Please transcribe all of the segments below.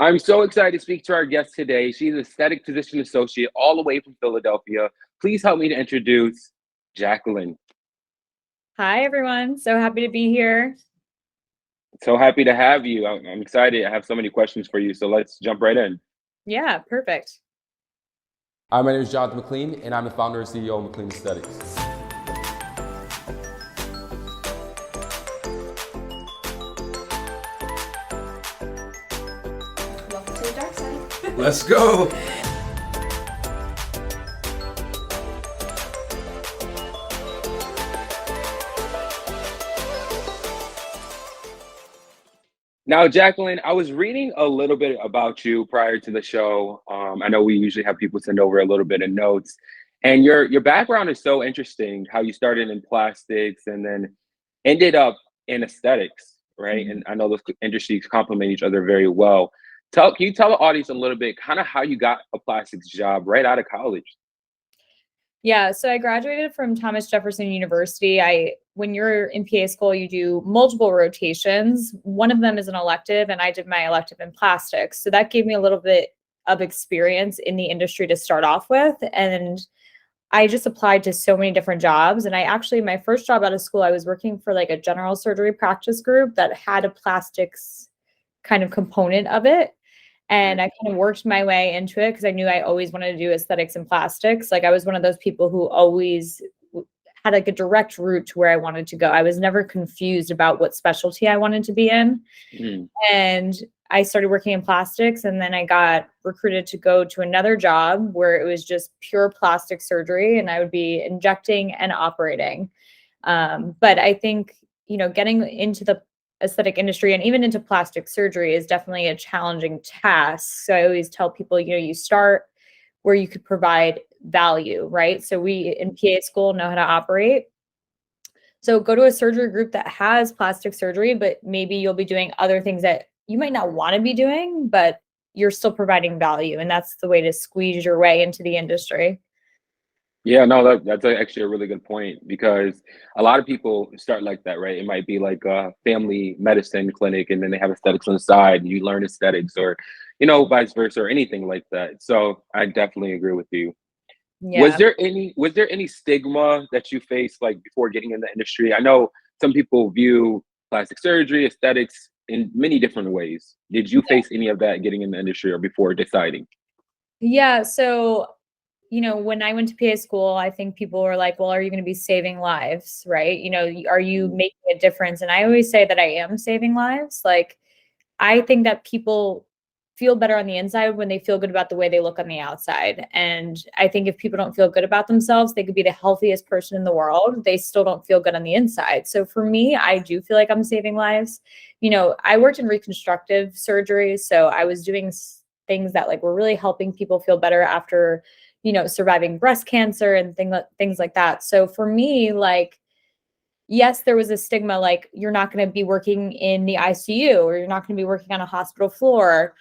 I'm so excited to speak to our guest today. She's an aesthetic physician associate all the way from Philadelphia. Please help me to introduce Jacqueline. Hi, everyone. So happy to be here. So happy to have you. I'm excited. I have so many questions for you. So let's jump right in. Yeah, perfect. Hi, my name is Jonathan McLean, and I'm the founder and CEO of McLean Aesthetics. Welcome to the dark side. Let's go. Now, Jacqueline, I was reading a little bit about you prior to the show. I know we usually have people send over a little bit of notes, and your background is so interesting. How you started in plastics and then ended up in aesthetics, right? Mhm. And I know those industries complement each other very well. Can you tell the audience a little bit, kind of how you got a plastics job right out of college? Yeah, so I graduated from Thomas Jefferson University. When you're in PA school, you do multiple rotations. One of them is an elective, and I did my elective in plastics. So that gave me a little bit of experience in the industry to start off with. And I just applied to so many different jobs. And my first job out of school, I was working for like a general surgery practice group that had a plastics kind of component of it. And I kind of worked my way into it because I knew I always wanted to do aesthetics and plastics. Like I was one of those people who always had like a direct route to where I wanted to go. I was never confused about what specialty I wanted to be in. Mm. And I started working in plastics, and then I got recruited to go to another job where it was just pure plastic surgery, and I would be injecting and operating. But I think, getting into the aesthetic industry and even into plastic surgery is definitely a challenging task. So I always tell people, you start where you could provide value, right? So we in PA school know how to operate. So go to a surgery group that has plastic surgery, but maybe you'll be doing other things that you might not want to be doing, but you're still providing value. And that's the way to squeeze your way into the industry. Yeah, no, that's actually a really good point because a lot of people start like that, right? It might be like a family medicine clinic, and then they have aesthetics on the side, and you learn aesthetics, or vice versa, or anything like that. So I definitely agree with you. Yeah. Was there any stigma that you faced like before getting in the industry? I know some people view plastic surgery, aesthetics in many different ways. Did you face any of that getting in the industry or before deciding? Yeah. So, when I went to PA school, I think people were like, well, are you going to be saving lives? Right. Are you Mm. making a difference? And I always say that I am saving lives. Like, I think that people feel better on the inside when they feel good about the way they look on the outside. And I think if people don't feel good about themselves, they could be the healthiest person in the world. They still don't feel good on the inside. So for me, I do feel like I'm saving lives. I worked in reconstructive surgery. So I was doing things that like were really helping people feel better after, surviving breast cancer and things like that. So for me, like, yes, there was a stigma like you're not going to be working in the ICU or you're not going to be working on a hospital floor.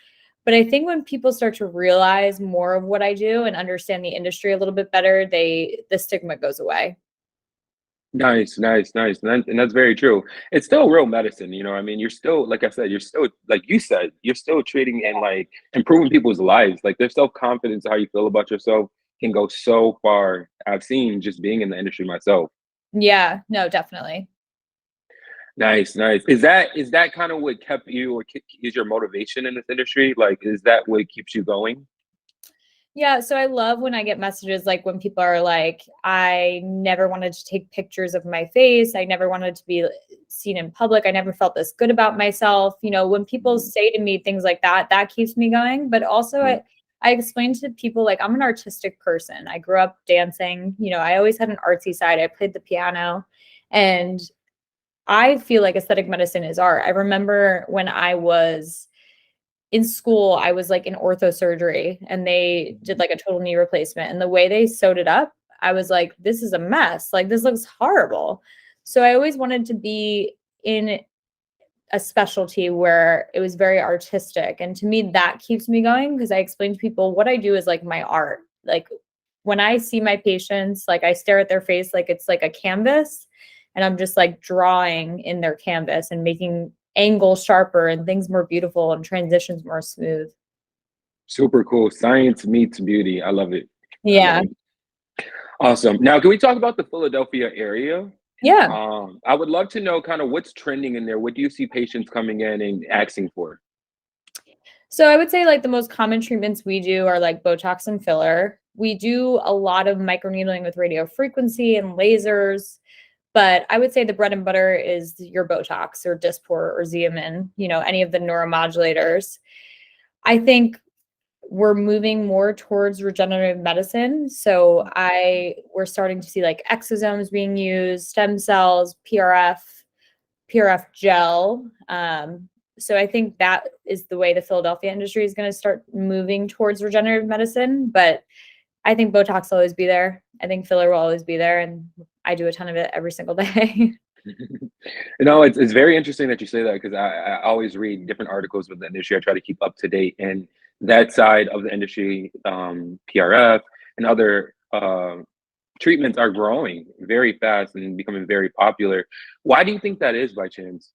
But I think when people start to realize more of what I do and understand the industry a little bit better, the stigma goes away. Nice, nice, nice. And that's very true. It's still real medicine, I mean, you're still, like I said, you're still, like you said, you're still treating and like improving people's lives. Like their self-confidence, how you feel about yourself can go so far. I've seen just being in the industry myself. Yeah, no, definitely. Nice, nice. Is that kind of what kept you or is your motivation in this industry? Like, is that what keeps you going? Yeah, so I love when I get messages like when people are like, I never wanted to take pictures of my face. I never wanted to be seen in public. I never felt this good about myself. When people Mhm. say to me things like that, that keeps me going. But also, Mhm. I explain to people like I'm an artistic person. I grew up dancing. I always had an artsy side. I played the piano. And I feel like aesthetic medicine is art. I remember when I was in school, I was like in ortho surgery and they did like a total knee replacement. And the way they sewed it up, I was like, this is a mess. Like, this looks horrible. So I always wanted to be in a specialty where it was very artistic. And to me, that keeps me going because I explain to people what I do is like my art. Like, when I see my patients, like I stare at their face like it's like a canvas and I'm just like drawing in their canvas and making angle sharper and things more beautiful and transitions more smooth. Super cool. Science meets beauty. I love it. I love Yeah. it. Awesome. Now, can we talk about the Philadelphia area? Yeah. I would love to know kind of what's trending in there. What do you see patients coming in and asking for? So I would say like the most common treatments we do are like Botox and filler. We do a lot of microneedling with radio frequency and lasers, but I would say the bread and butter is your Botox or Dysport or Xeomin, any of the neuromodulators. I think we're moving more towards regenerative medicine. So we're starting to see like exosomes being used, stem cells, PRF gel. So I think that is the way the Philadelphia industry is going to start moving towards regenerative medicine. But I think Botox will always be there. I think filler will always be there. And I do a ton of it every single day. It's very interesting that you say that because I always read different articles with the industry. I try to keep up to date. And that side of the industry, PRF and other treatments are growing very fast and becoming very popular. Why do you think that is by chance?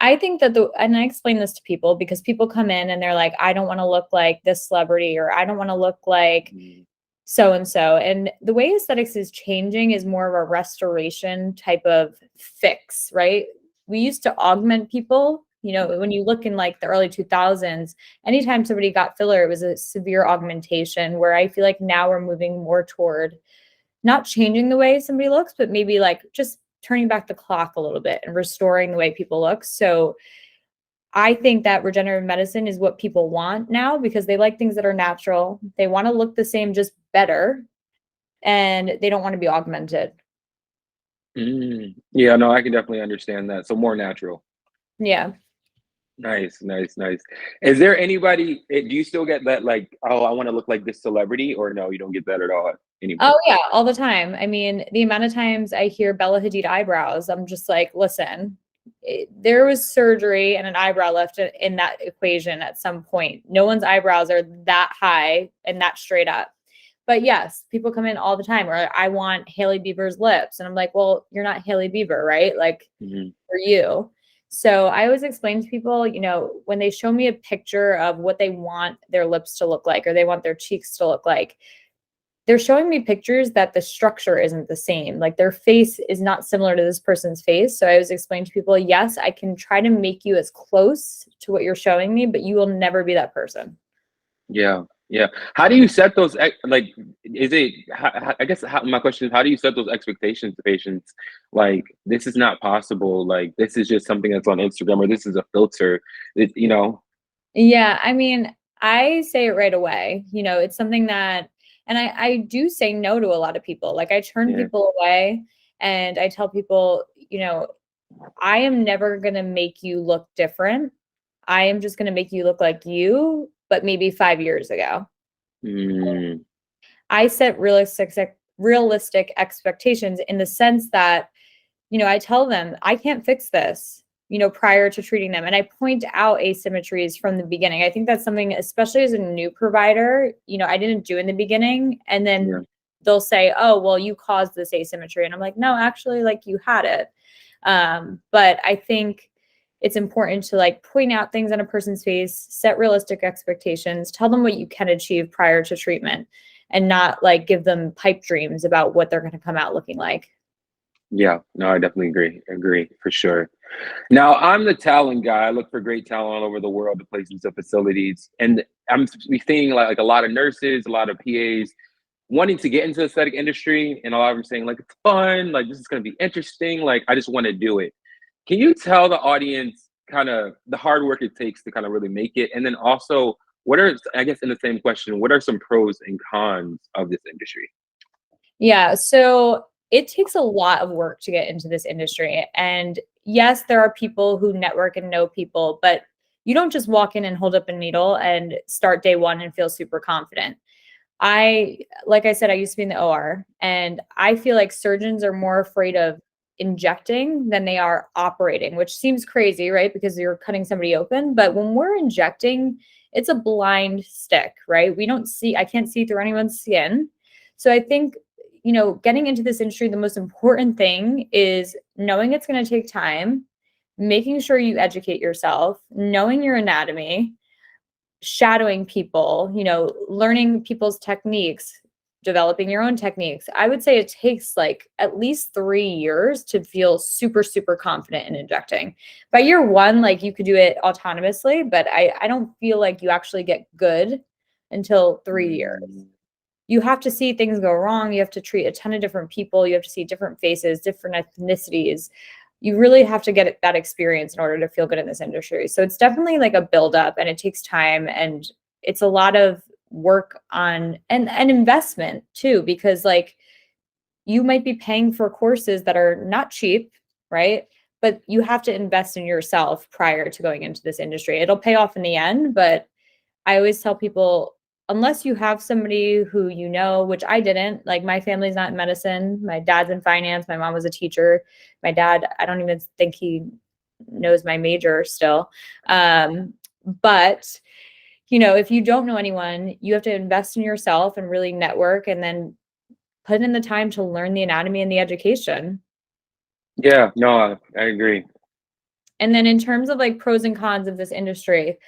I think that and I explain this to people because people come in and they're like, I don't want to look like this celebrity, or I don't want to look like so-and-so. And the way aesthetics is changing is more of a restoration type of fix, right? We used to augment people. When you look in like the early 2000s, anytime somebody got filler, it was a severe augmentation, where I feel like now we're moving more toward not changing the way somebody looks, but maybe like just turning back the clock a little bit and restoring the way people look. So I think that regenerative medicine is what people want now because they like things that are natural. They want to look the same, just better, and they don't want to be augmented. Yeah, no, I can definitely understand that. So more natural. Yeah. Nice. Is there anybody, do you still get that like, oh, I want to look like this celebrity, or no, you don't get that at all anymore? Oh yeah, all the time. I mean, the amount of times I hear Bella Hadid eyebrows, I'm just like, listen, there was surgery and an eyebrow left in that equation at some point. No one's eyebrows are that high and that straight up. But yes, people come in all the time, or I want Hailey Bieber's lips. And I'm like, well, you're not Hailey Bieber, right? Like for you. So I always explain to people, when they show me a picture of what they want their lips to look like, or they want their cheeks to look like, they're showing me pictures that the structure isn't the same. Like their face is not similar to this person's face. So I always explain to people, yes, I can try to make you as close to what you're showing me, but you will never be that person. Yeah. How do you set those, like, my question is, how do you set those expectations to patients? Like, this is not possible. Like, this is just something that's on Instagram, or this is a filter, Yeah. I mean, I say it right away. It's something that, and I do say no to a lot of people. Like I turn people away, and I tell people, I am never going to make you look different. I am just going to make you look like you, but maybe 5 years ago. I set realistic expectations in the sense that, I tell them I can't fix this, prior to treating them. And I point out asymmetries from the beginning. I think that's something, especially as a new provider, I didn't do in the beginning. And then they'll say, oh, well, you caused this asymmetry. And I'm like, no, actually, like you had it. But I think it's important to like point out things on a person's face, set realistic expectations, tell them what you can achieve prior to treatment, and not like give them pipe dreams about what they're going to come out looking like. Yeah, no, I definitely agree for sure. Now, I'm the talent guy. I look for great talent all over the world, the places, the facilities. And I'm seeing like a lot of nurses, a lot of PAs wanting to get into the aesthetic industry. And a lot of them saying like, it's fun, like this is going to be interesting. Like, I just want to do it. Can you tell the audience kind of the hard work it takes to kind of really make it? And then also, I guess in the same question, what are some pros and cons of this industry? Yeah, so it takes a lot of work to get into this industry. And yes, there are people who network and know people, but you don't just walk in and hold up a needle and start day one and feel super confident. Like I said, I used to be in the OR, and I feel like surgeons are more afraid of injecting than they are operating, which seems crazy, right? Because you're cutting somebody open. But when we're injecting, it's a blind stick, right? I can't see through anyone's skin. So I think, getting into this industry, the most important thing is knowing it's going to take time, making sure you educate yourself, knowing your anatomy, shadowing people, learning people's techniques, developing your own techniques. I would say it takes like at least 3 years to feel super, super confident in injecting. By year 1, like you could do it autonomously, but I don't feel like you actually get good until 3 years. You have to see things go wrong. You have to treat a ton of different people. You have to see different faces, different ethnicities. You really have to get that experience in order to feel good in this industry. So it's definitely like a buildup, and it takes time, and it's a lot of work on and investment too, because like you might be paying for courses that are not cheap, right? But you have to invest in yourself prior to going into this industry. It'll pay off in the end, but I always tell people, unless you have somebody who which I didn't, like my family's not in medicine. My dad's in finance. My mom was a teacher. My dad, I don't even think he knows my major still. But if you don't know anyone, you have to invest in yourself and really network, and then put in the time to learn the anatomy and the education. Yeah, no, I agree. And then in terms of like pros and cons of this industry,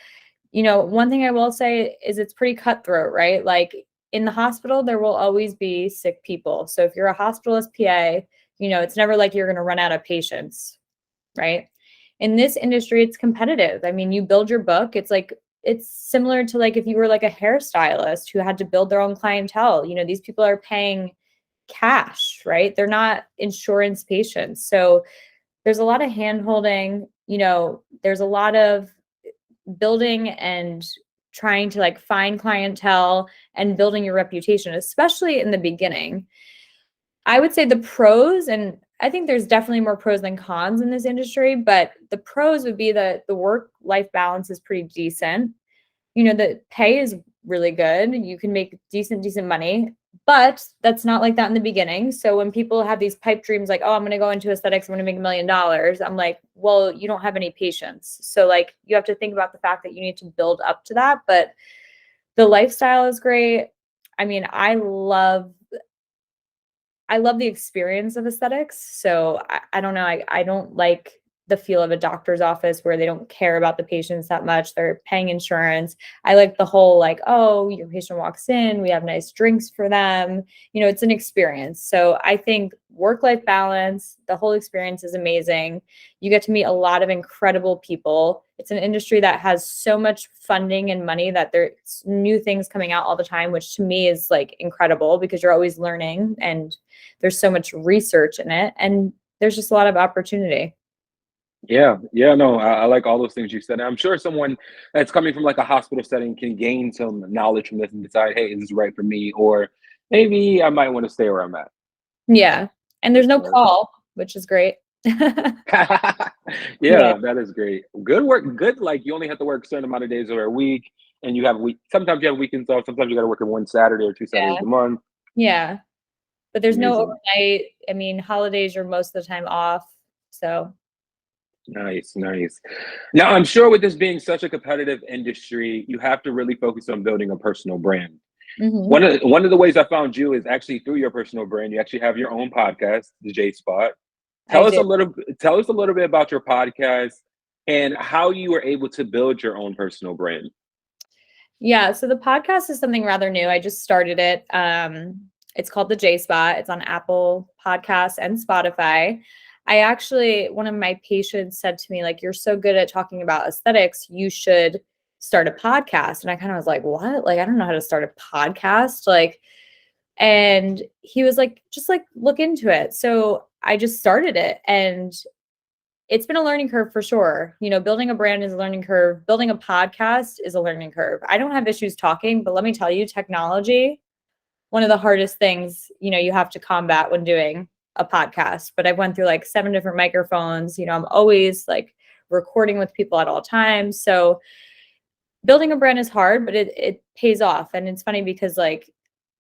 one thing I will say is it's pretty cutthroat, right? Like in the hospital, there will always be sick people. So if you're a hospitalist PA, it's never like you're going to run out of patients, right? In this industry, it's competitive. I mean, you build your book. It's similar to like if you were like a hairstylist who had to build their own clientele. These people are paying cash, right? They're not insurance patients. So there's a lot of hand-holding, there's a lot of building and trying to like find clientele and building your reputation, especially in the beginning. I would say the pros, and I think there's definitely more pros than cons in this industry, but the pros would be that the work-life balance is pretty decent. The pay is really good. You can make decent money, but that's not like that in the beginning. So when people have these pipe dreams, like, oh, I'm going to go into aesthetics, I'm going to make $1 million. I'm like, well, you don't have any patience. So like, you have to think about the fact that you need to build up to that. But the lifestyle is great. I mean, I love the experience of aesthetics. So I don't know. I don't like the feel of a doctor's office where they don't care about the patients that much. They're paying insurance. I like the whole like, oh, your patient walks in, we have nice drinks for them. It's an experience. So I think work-life balance, the whole experience is amazing. You get to meet a lot of incredible people. It's an industry that has so much funding and money that there's new things coming out all the time, which to me is like incredible because you're always learning and there's so much research in it, and there's just a lot of opportunity. Yeah, no, I like all those things you said. I'm sure someone that's coming from like a hospital setting can gain some knowledge from this and decide, hey, is this right for me? Or maybe I might want to stay where I'm at. Yeah. And there's no call, which is great. Yeah, that is great. Good work. Good. Like you only have to work a certain amount of days over a week, and you have sometimes you have weekends off. Sometimes you got to work on one Saturday or two Saturdays a month. Yeah. But there's no Amazing. overnight. I mean, holidays you're most of the time off. So Nice. Now, I'm sure with this being such a competitive industry, you have to really focus on building a personal brand. mm-hmm. One of the ways I found you is actually through your personal brand. You actually have your own podcast, the J Spot. Tell us a little bit about your podcast and how you were able to build your own personal brand. Yeah, so the podcast is something rather new. I just started it. It's called the J Spot. It's on Apple Podcasts and Spotify. One of my patients said to me, like, you're so good at talking about aesthetics, you should start a podcast. And I kind of was like, what? Like, I don't know how to start a podcast. Like, and he was like, just like look into it. So I just started it, and it's been a learning curve for sure. Building a brand is a learning curve. Building a podcast is a learning curve. I don't have issues talking, but let me tell you, technology, one of the hardest things, you have to combat when doing a podcast. But I've went through like 7 different microphones. I'm always like recording with people at all times. So building a brand is hard, but it pays off. And it's funny because like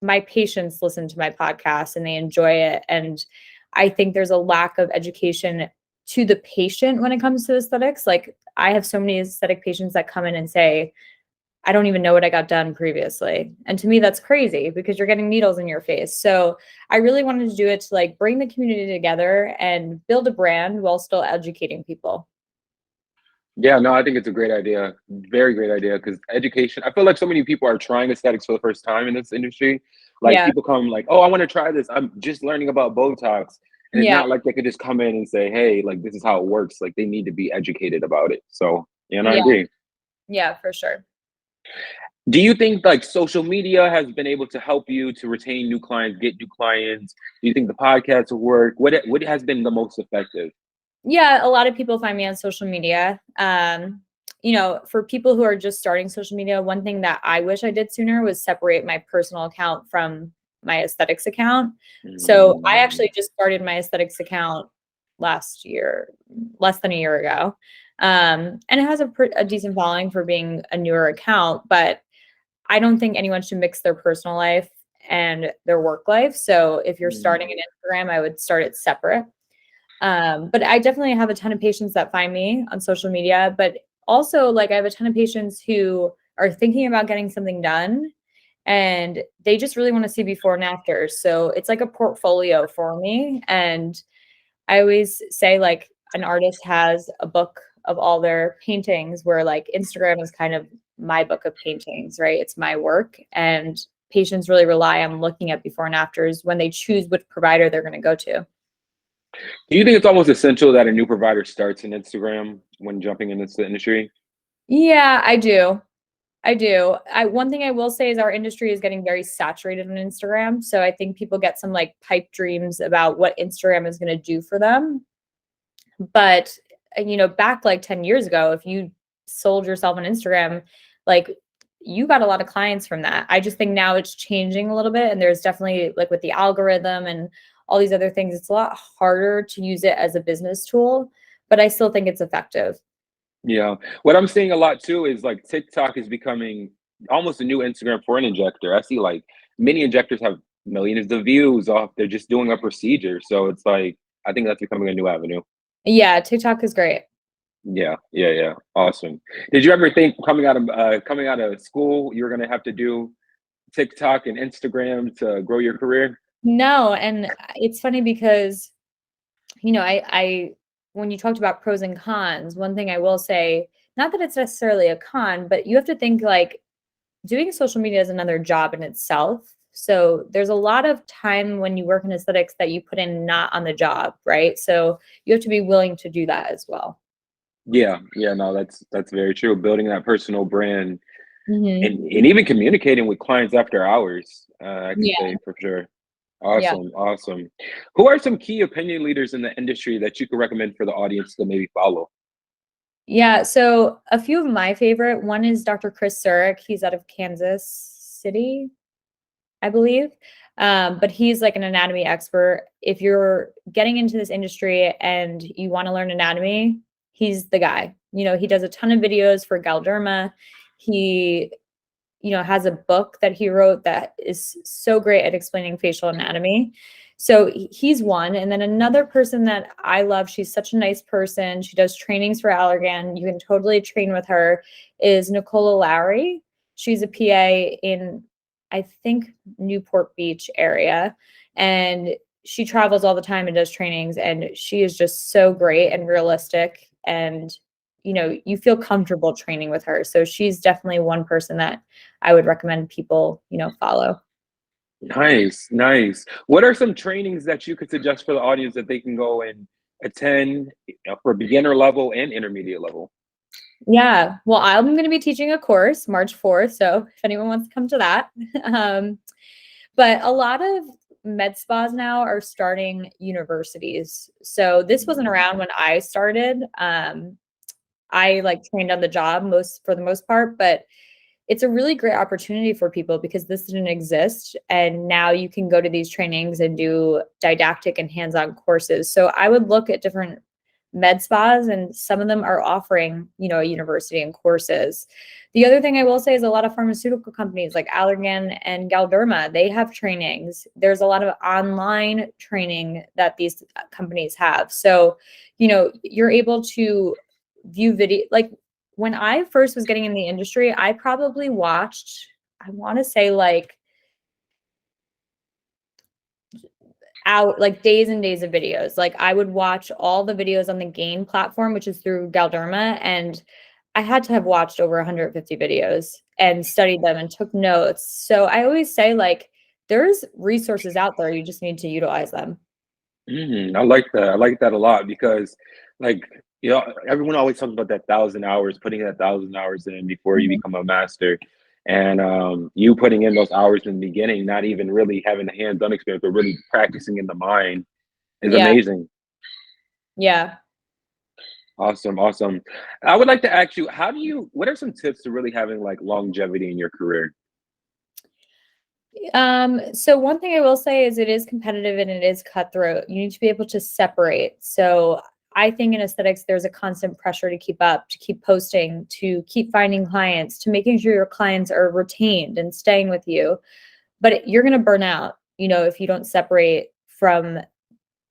my patients listen to my podcast and they enjoy it. And I think there's a lack of education to the patient when it comes to aesthetics. Like I have so many aesthetic patients that come in and say, I don't even know what I got done previously. And to me, that's crazy because you're getting needles in your face. So I really wanted to do it to like bring the community together and build a brand while still educating people. Yeah, no, I think it's a great idea. Very great idea because education, I feel like so many people are trying aesthetics for the first time in this industry. Like Yeah. people come like, oh, I want to try this. I'm just learning about Botox. And it's Yeah. not like they could just come in and say, hey, like this is how it works. Like they need to be educated about it. So, yeah, and I Yeah. agree. Yeah, for sure. Do you think like social media has been able to help you to retain new clients, get new clients? Do you think the podcast will work? What has been the most effective? Yeah, a lot of people find me on social media. For people who are just starting social media, one thing that I wish I did sooner was separate my personal account from my aesthetics account. So I Mm, actually just started my aesthetics account last year, less than a year ago. And it has a decent following for being a newer account, but I don't think anyone should mix their personal life and their work life. So if you're mm. starting an Instagram, I would start it separate. But I definitely have a ton of patients that find me on social media, but also like I have a ton of patients who are thinking about getting something done and they just really want to see before and after. So it's like a portfolio for me. And I always say like an artist has a book of all their paintings where like Instagram is kind of my book of paintings, right? It's my work and patients really rely on looking at before and afters when they choose which provider they're going to go to. Do you think it's almost essential that a new provider starts an Instagram when jumping into the industry? Yeah, I do. I do. One thing I will say is our industry is getting very saturated on Instagram. So I think people get some like pipe dreams about what Instagram is going to do for them. But back like 10 years ago, if you sold yourself on Instagram, like you got a lot of clients from that. I just think now it's changing a little bit. And there's definitely like with the algorithm and all these other things, it's a lot harder to use it as a business tool, but I still think it's effective. Yeah. What I'm seeing a lot too is like TikTok is becoming almost a new Instagram for an injector. I see like many injectors have millions of views off they're just doing a procedure. So it's like I think that's becoming a new avenue. Yeah, TikTok is great. Yeah, yeah, yeah. Awesome. Did you ever think coming out of school you were gonna have to do TikTok and Instagram to grow your career? No, and it's funny because I when you talked about pros and cons, one thing I will say, not that it's necessarily a con, but you have to think like doing social media is another job in itself. So there's a lot of time when you work in aesthetics that you put in not on the job, right? So you have to be willing to do that as well. Yeah, yeah, no, that's very true. Building that personal brand Hmm. and even communicating with clients after hours, I can Yeah, say for sure. yeah. Awesome, awesome. Who are some key opinion leaders in the industry that you could recommend for the audience to maybe follow? Yeah, so a few of my favorite, one is Dr. Chris Zurich. He's out of Kansas City, I believe. But he's like an anatomy expert. If you're getting into this industry and you want to learn anatomy, he's the guy. He does a ton of videos for Galderma. He, has a book that he wrote that is so great at explaining facial anatomy. So he's one. And then another person that I love, she's such a nice person. She does trainings for Allergan. You can totally train with her, is Nicola Lowry. She's a PA in, I think, Newport Beach area. And she travels all the time and does trainings. And she is just so great and realistic. And, you feel comfortable training with her. So she's definitely one person that I would recommend people, follow. Nice, nice. What are some trainings that you could suggest for the audience that they can go and attend for beginner level and intermediate level? Yeah. Well, I'm going to be teaching a course March 4th. So if anyone wants to come to that. um, but a lot of med spas now are starting universities. So this wasn't around when I started. I like trained on the job for the most part, but it's a really great opportunity for people because this didn't exist. And now you can go to these trainings and do didactic and hands-on courses. So I would look at different med spas and some of them are offering, a university and courses. The other thing I will say is a lot of pharmaceutical companies like Allergan and Galderma, they have trainings. There's a lot of online training that these companies have. So, you're able to view video like when I first was getting in the industry, I probably watched, I want to say like out like days and days of videos. Like I would watch all the videos on the Gain platform, which is through Galderma, and I had to have watched over 150 videos and studied them and took notes. So I always say like there's resources out there, you just need to utilize them. I like that. I like that a lot because, like, everyone always talks about that 1,000 hours, putting that 1,000 hours in before you Mhm. become a master. And you putting in those hours in the beginning, not even really having the hands-on experience, but really practicing in the mind is Yeah. amazing. Yeah. Awesome, awesome. I would like to ask you, what are some tips to really having like longevity in your career? So one thing I will say is it is competitive and it is cutthroat. You need to be able to separate. So I think in aesthetics, there's a constant pressure to keep up, to keep posting, to keep finding clients, to making sure your clients are retained and staying with you. But you're going to burn out, if you don't separate from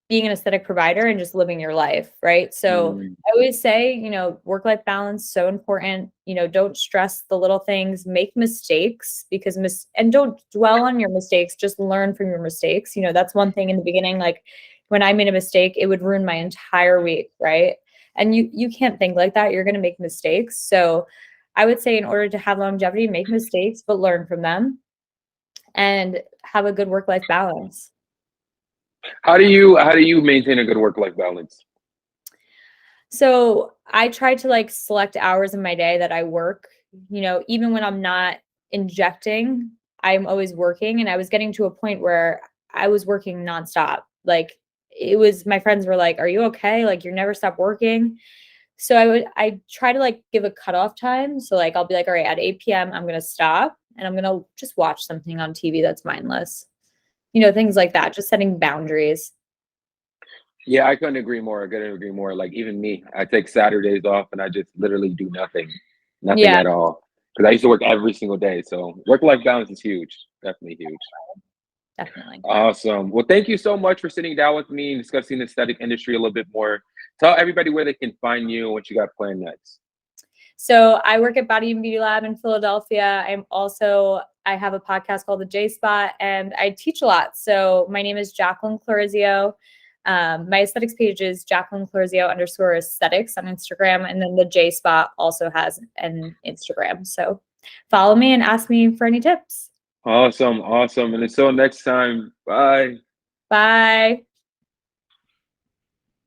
being an aesthetic provider and just living your life, right? So Mm, I always say, work-life balance, so important. Don't stress the little things, make mistakes because and don't dwell on your mistakes, just learn from your mistakes. That's one thing in the beginning, like when I made a mistake, it would ruin my entire week, right? And you can't think like that. You're going to make mistakes. So I would say in order to have longevity, make mistakes, but learn from them and have a good work-life balance. how do you maintain a good work-life balance? So I try to like select hours in my day that I work, even when I'm not injecting, I'm always working. And I was getting to a point where I was working nonstop. Like my friends were like, "Are you okay? Like you're never stop working." So I try to like give a cutoff time. So like I'll be like, all right, at 8 p.m. I'm gonna stop and I'm gonna just watch something on TV that's mindless. Things like that, just setting boundaries. Yeah, I couldn't agree more. I couldn't agree more. Like even me, I take Saturdays off and I just literally do nothing, nothing Yeah, at all. Because I used to work every single day. So work-life balance is huge, definitely huge. definitely. Awesome. Well, thank you so much for sitting down with me and discussing the aesthetic industry a little bit more. Tell everybody where they can find you and what you got planned next. So I work at Body and Beauty Lab in Philadelphia. I have a podcast called The J Spot and I teach a lot. So my name is Jacqueline Clarizio. My aesthetics page is Jacqueline Clarizio _aesthetics on Instagram. And then the J Spot also has an Instagram. So follow me and ask me for any tips. Awesome, awesome. And until next time, bye. Bye.